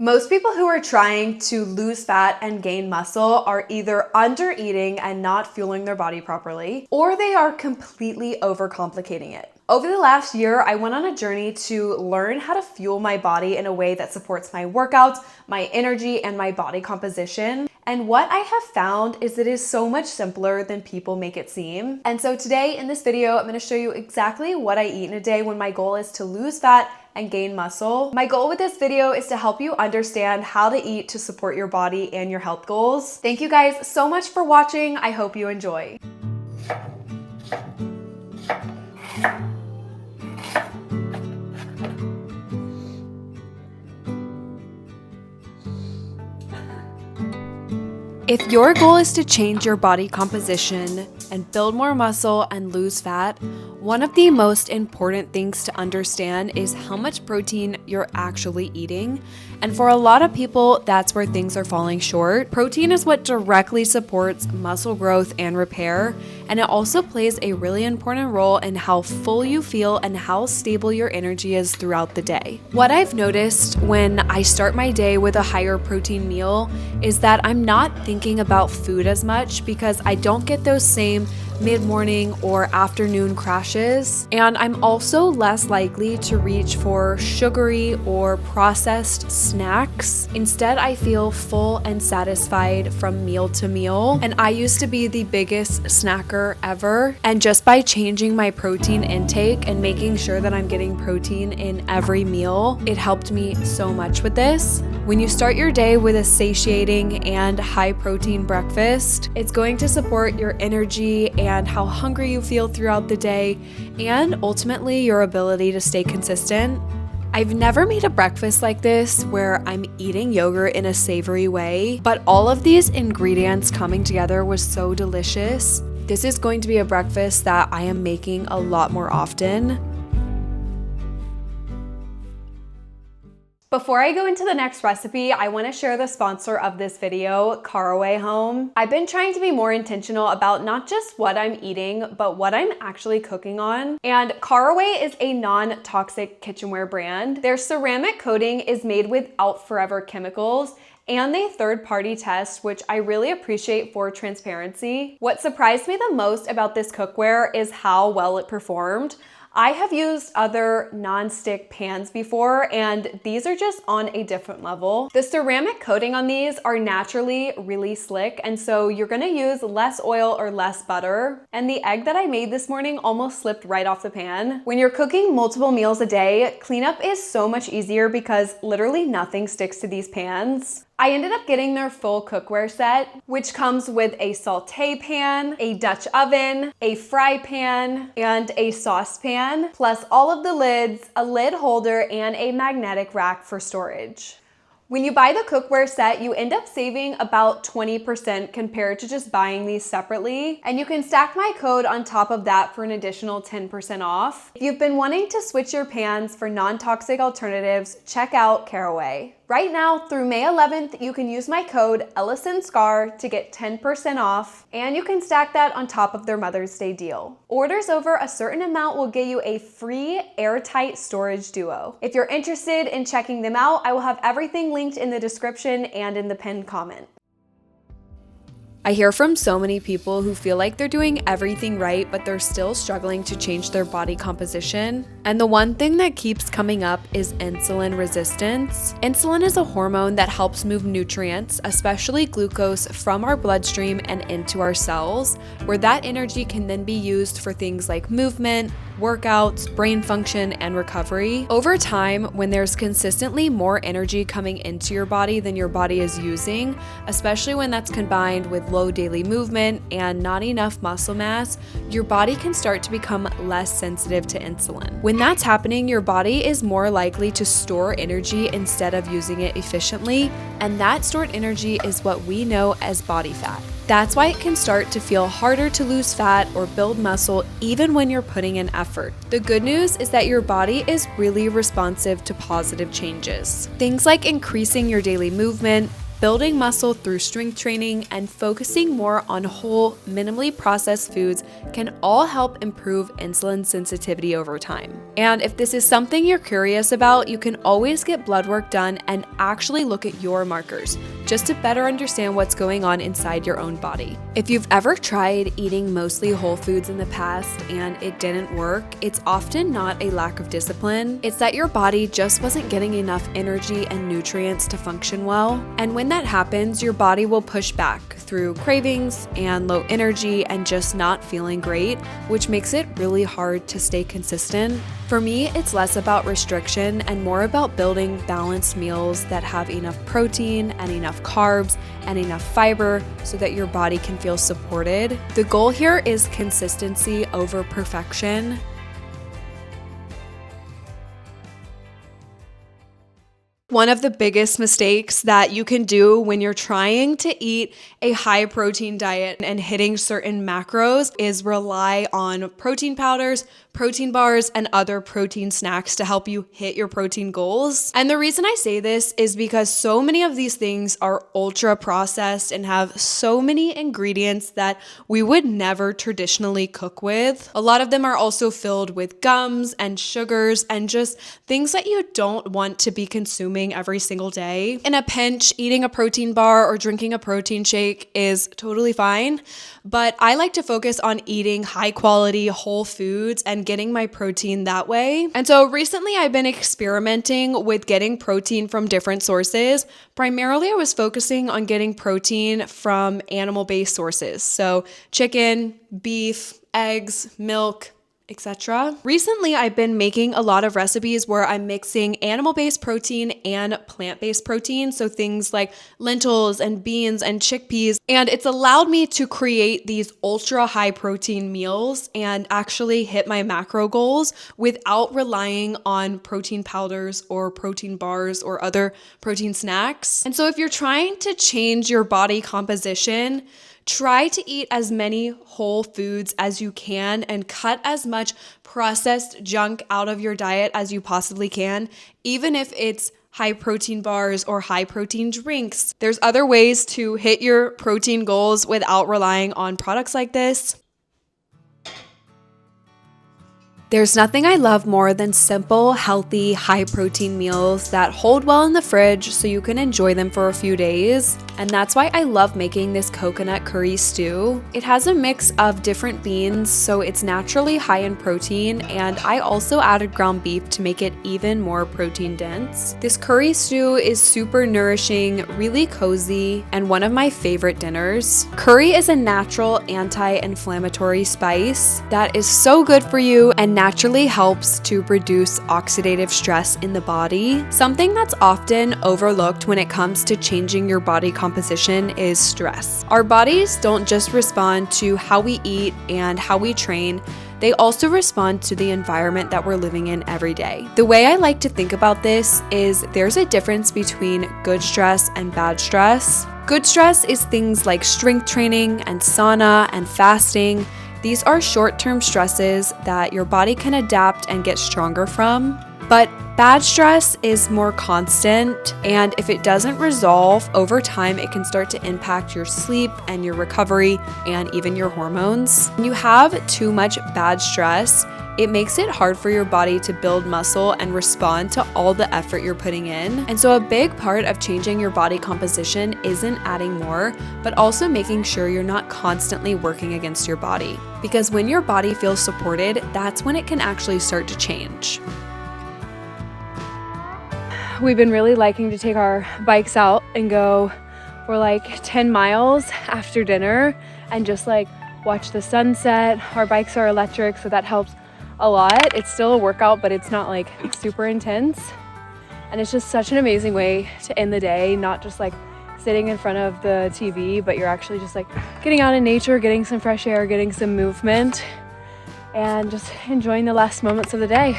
Most people who are trying to lose fat and gain muscle are either under eating and not fueling their body properly, or they are completely overcomplicating it. Over the last year, I went on a journey to learn how to fuel my body in a way that supports my workouts, my energy, and my body composition. And what I have found is it is so much simpler than people make it seem. And so today in this video, I'm gonna show you exactly what I eat in a day when my goal is to lose fat and gain muscle. My goal with this video is to help you understand how to eat to support your body and your health goals. Thank you guys so much for watching. I hope you enjoy. If your goal is to change your body composition and build more muscle and lose fat, one of the most important things to understand is how much protein you're actually eating. And for a lot of people, that's where things are falling short. Protein is what directly supports muscle growth and repair, and it also plays a really important role in how full you feel and how stable your energy is throughout the day. What I've noticed when I start my day with a higher protein meal is that I'm not thinking about food as much because I don't get those same mid-morning or afternoon crashes, and I'm also less likely to reach for sugary or processed snacks. Instead, I feel full and satisfied from meal to meal, and I used to be the biggest snacker ever, and just by changing my protein intake and making sure that I'm getting protein in every meal, it helped me so much with this. When you start your day with a satiating and high protein breakfast, it's going to support your energy and how hungry you feel throughout the day, and ultimately your ability to stay consistent. I've never made a breakfast like this where I'm eating yogurt in a savory way, but all of these ingredients coming together was so delicious. This is going to be a breakfast that I am making a lot more often. Before I go into the next recipe, I want to share the sponsor of this video, Caraway Home. I've been trying to be more intentional about not just what I'm eating, but what I'm actually cooking on. And Caraway is a non-toxic kitchenware brand. Their ceramic coating is made without forever chemicals, and they third-party test, which I really appreciate for transparency. What surprised me the most about this cookware is how well it performed. I have used other non-stick pans before, and these are just on a different level. The ceramic coating on these are naturally really slick, and so you're gonna use less oil or less butter. And the egg that I made this morning almost slipped right off the pan. When you're cooking multiple meals a day, cleanup is so much easier because literally nothing sticks to these pans. I ended up getting their full cookware set, which comes with a saute pan, a Dutch oven, a fry pan, and a saucepan, plus all of the lids, a lid holder, and a magnetic rack for storage. When you buy the cookware set, you end up saving about 20% compared to just buying these separately, and you can stack my code on top of that for an additional 10% off. If you've been wanting to switch your pans for non-toxic alternatives, check out Caraway. Right now, through May 11th, you can use my code EllisonScar to get 10% off, and you can stack that on top of their Mother's Day deal. Orders over a certain amount will get you a free airtight storage duo. If you're interested in checking them out, I will have everything linked in the description and in the pinned comment. I hear from so many people who feel like they're doing everything right, but they're still struggling to change their body composition. And the one thing that keeps coming up is insulin resistance. Insulin is a hormone that helps move nutrients, especially glucose, from our bloodstream and into our cells, where that energy can then be used for things like movement, workouts, brain function, and recovery. Over time, when there's consistently more energy coming into your body than your body is using, especially when that's combined with low daily movement and not enough muscle mass, your body can start to become less sensitive to insulin. When that's happening, your body is more likely to store energy instead of using it efficiently, and that stored energy is what we know as body fat. That's why it can start to feel harder to lose fat or build muscle even when you're putting in effort. The good news is that your body is really responsive to positive changes. Things like increasing your daily movement, building muscle through strength training, and focusing more on whole, minimally processed foods can all help improve insulin sensitivity over time. And if this is something you're curious about, you can always get blood work done and actually look at your markers, just to better understand what's going on inside your own body. If you've ever tried eating mostly whole foods in the past and it didn't work, it's often not a lack of discipline. It's that your body just wasn't getting enough energy and nutrients to function well. And when that happens, your body will push back through cravings and low energy and just not feeling great, which makes it really hard to stay consistent. For me, it's less about restriction and more about building balanced meals that have enough protein and enough carbs and enough fiber so that your body can feel supported. The goal here is consistency over perfection. One of the biggest mistakes that you can do when you're trying to eat a high protein diet and hitting certain macros is rely on protein powders, protein bars, and other protein snacks to help you hit your protein goals. And the reason I say this is because so many of these things are ultra processed and have so many ingredients that we would never traditionally cook with. A lot of them are also filled with gums and sugars and just things that you don't want to be consuming every single day. In a pinch, eating a protein bar or drinking a protein shake is totally fine, but I like to focus on eating high quality whole foods and getting my protein that way. And so recently I've been experimenting with getting protein from different sources. Primarily I was focusing on getting protein from animal-based sources. So chicken, beef, eggs, milk, etc. Recently, I've been making a lot of recipes where I'm mixing animal-based protein and plant-based protein, so things like lentils and beans and chickpeas, and it's allowed me to create these ultra high protein meals and actually hit my macro goals without relying on protein powders or protein bars or other protein snacks. And so if you're trying to change your body composition, try to eat as many whole foods as you can and cut as much processed junk out of your diet as you possibly can, even if it's high protein bars or high protein drinks. There's other ways to hit your protein goals without relying on products like this. There's nothing I love more than simple, healthy, high-protein meals that hold well in the fridge so you can enjoy them for a few days. And that's why I love making this coconut curry stew. It has a mix of different beans, so it's naturally high in protein, and I also added ground beef to make it even more protein dense. This curry stew is super nourishing, really cozy, and one of my favorite dinners. Curry is a natural anti-inflammatory spice that is so good for you and naturally helps to reduce oxidative stress in the body. Something that's often overlooked when it comes to changing your body composition is stress. Our bodies don't just respond to how we eat and how we train, they also respond to the environment that we're living in every day. The way I like to think about this is there's a difference between good stress and bad stress. Good stress is things like strength training and sauna and fasting. These are short-term stresses that your body can adapt and get stronger from. But bad stress is more constant, and if it doesn't resolve over time, it can start to impact your sleep and your recovery and even your hormones. When you have too much bad stress, it makes it hard for your body to build muscle and respond to all the effort you're putting in. And so a big part of changing your body composition isn't adding more, but also making sure you're not constantly working against your body. Because when your body feels supported, that's when it can actually start to change. We've been really liking to take our bikes out and go for like 10 miles after dinner and just like watch the sunset. Our bikes are electric, so that helps a lot. It's still a workout, but it's not like super intense. And it's just such an amazing way to end the day, not just like sitting in front of the TV, but you're actually just like getting out in nature, getting some fresh air, getting some movement, and just enjoying the last moments of the day.